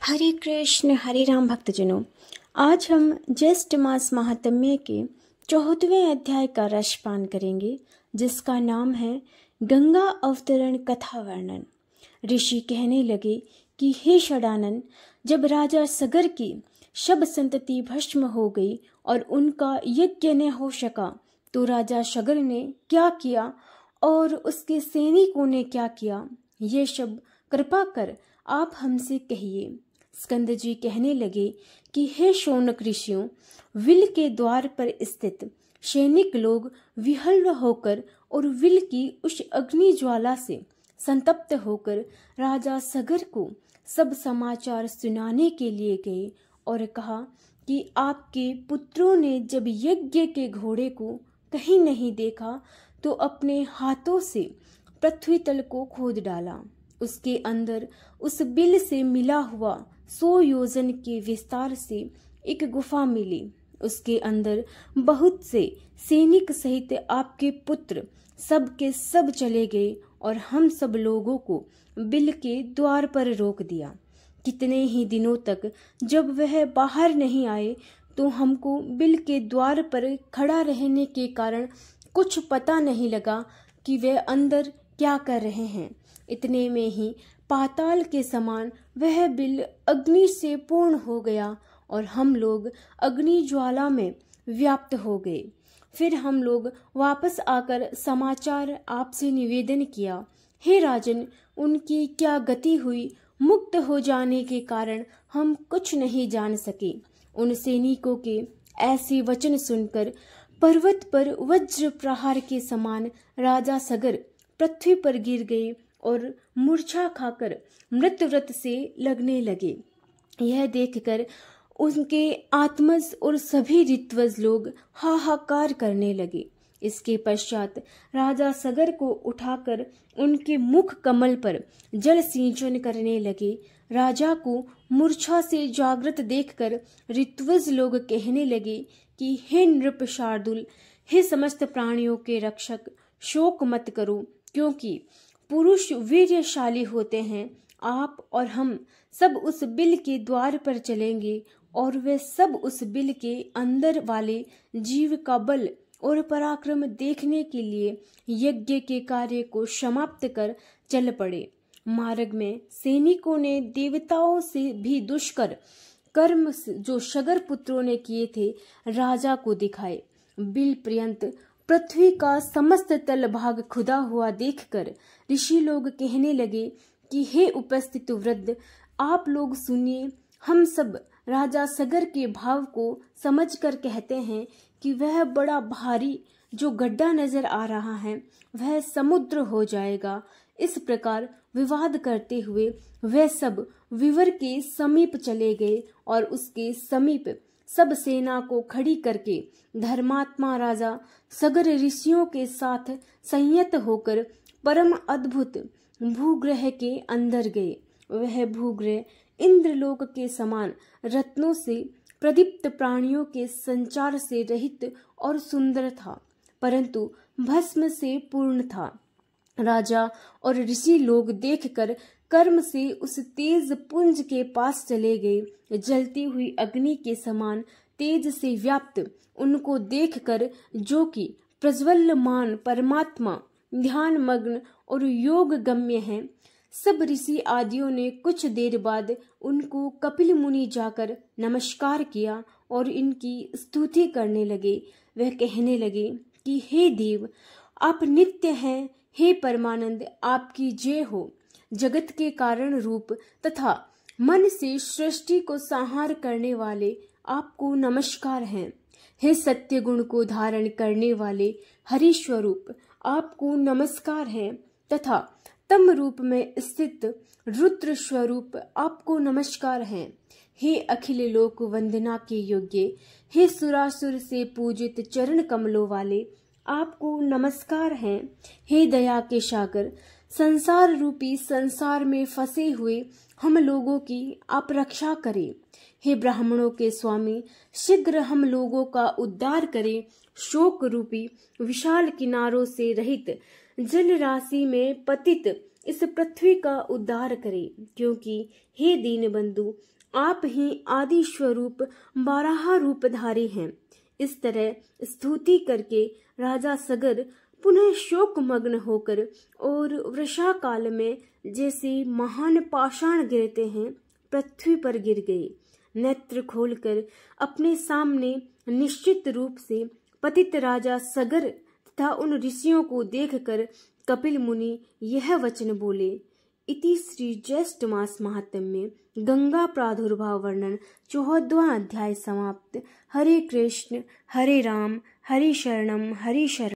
हरे राम भक्तजनों, आज हम ज्येष्ठ मास महात्म्य के 14वें अध्याय का रसपान करेंगे, जिसका नाम है गंगा अवतरण कथा वर्णन। ऋषि कहने लगे कि हे षडानन, जब राजा सगर की शब संतति भस्म हो गई और उनका यज्ञ न हो सका, तो राजा सगर ने क्या किया और उसके सैनिकों ने क्या किया, ये सब कृपा कर आप हमसे कहिए। स्कंद जी कहने लगे कि हे शौनक ऋषियों, विल के द्वार पर स्थित सैनिक लोग विह्वल होकर और विल की उस अग्नि ज्वाला से संतप्त होकर राजा सगर को सब समाचार सुनाने के लिए गए और कहा कि आपके पुत्रों ने जब यज्ञ के घोड़े को कहीं नहीं देखा तो अपने हाथों से पृथ्वी तल को खोद डाला। उसके अंदर उस बिल से मिला हुआ 100 योजन के विस्तार से एक गुफा मिली। उसके अंदर बहुत से सैनिक सहित आपके पुत्र सब के सब चले गए और हम सब लोगों को बिल के द्वार पर रोक दिया। कितने ही दिनों तक जब वह बाहर नहीं आए तो हमको बिल के द्वार पर खड़ा रहने के कारण कुछ पता नहीं लगा कि वे अंदर क्या कर रहे हैं। इतने में ही पाताल के समान वह बिल अग्नि से पूर्ण हो गया और हम लोग अग्नि ज्वाला में व्याप्त हो गए। फिर हम लोग वापस आकर समाचार आपसे निवेदन किया, हे राजन, उनकी क्या गति हुई। मुक्त हो जाने के कारण हम कुछ नहीं जान सके। उन सैनिकों के ऐसे वचन सुनकर पर्वत पर वज्र प्रहार के समान राजा सगर पृथ्वी पर गिर गए और मूर्छा खाकर मृत व्रत से लगने लगे। यह देखकर उनके आत्मज और सभी ऋत्वज लोग हाहाकार करने लगे। इसके पश्चात राजा सगर को उठाकर उनके मुख कमल पर जल सिंचन करने लगे। राजा को मूर्छा से जागृत देखकर ऋत्वज लोग कहने लगे कि हे नृप शार्दुल, हे समस्त प्राणियों के रक्षक, शोक मत करो, क्योंकि पुरुष वीर्यशाली होते हैं। आप और हम सब उस बिल के द्वार पर चलेंगे और वे सब उस बिल के अंदर वाले जीव का बल और पराक्रम देखने के लिए यज्ञ के कार्य को समाप्त कर चल पड़े। मार्ग में सैनिकों ने देवताओं से भी दुष्कर कर्म जो सगर पुत्रों ने किए थे राजा को दिखाए। बिल पर्यंत पृथ्वी का समस्त तल भाग खुदा हुआ देखकर ऋषि लोग कहने लगे कि हे उपस्थित वृद्ध, आप लोग सुनिए। हम सब राजा सगर के भाव को समझकर कहते हैं कि वह बड़ा भारी जो गड्ढा नजर आ रहा है वह समुद्र हो जाएगा। इस प्रकार विवाद करते हुए वे सब विवर के समीप चले गए और उसके समीप सब सेना को खड़ी करके धर्मात्मा राजा सगर ऋषियों के साथ संयत होकर परम अद्भुत भूग्रह के अंदर गए। वह भूग्रह इंद्रलोक के समान रत्नों से प्रदीप्त प्राणियों के संचार से रहित और सुंदर था, परंतु भस्म से पूर्ण था। राजा और ऋषि लोग देखकर कर्म से उस तेज पुंज के पास चले गए। जलती हुई अग्नि के समान तेज से व्याप्त उनको देखकर, जो कि प्रज्वल्यमान परमात्मा ध्यान मग्न और योग गम्य हैं, सब ऋषि आदियों ने कुछ देर बाद उनको कपिल मुनि जाकर नमस्कार किया और इनकी स्तुति करने लगे। वह कहने लगे कि हे देव, आप नित्य हैं। हे परमानंद, आपकी जय हो। जगत के कारण रूप तथा मन से सृष्टि को संहार करने वाले आपको नमस्कार हैं। हे सत्य गुण को धारण करने वाले हरि स्वरूप, आपको नमस्कार है तथा तम रूप में स्थित रुद्र स्वरूप, आपको नमस्कार है। हे अखिल लोक वंदना के योग्य, हे सुरासुर से पूजित चरण कमलों वाले, आपको नमस्कार है। हे दया के सागर, संसार रूपी संसार में फंसे हुए हम लोगों की आप रक्षा करें। हे ब्राह्मणों के स्वामी, शीघ्र हम लोगों का उद्धार करें। शोक रूपी विशाल किनारों से रहित जल राशि में पतित इस पृथ्वी का उद्धार करे, क्योंकि हे दीनबंधु आप ही आदि स्वरूप 12 रूपधारी हैं। इस तरह स्तुति करके राजा सगर पुनः शोक मग्न होकर और वर्षा काल में जैसे महान पाषाण गिरते हैं पृथ्वी पर गिर गए। नेत्र खोलकर अपने सामने निश्चित रूप से पतित राजा सगर तथा उन ऋषियों को देखकर कपिल मुनि यह वचन बोले। इति श्री ज्येष्ठ मास महात्म्य गंगा प्रादुर्भाव वर्णन 14वां अध्याय समाप्त। हरे कृष्ण हरे राम हरे शरणम हरे शरण।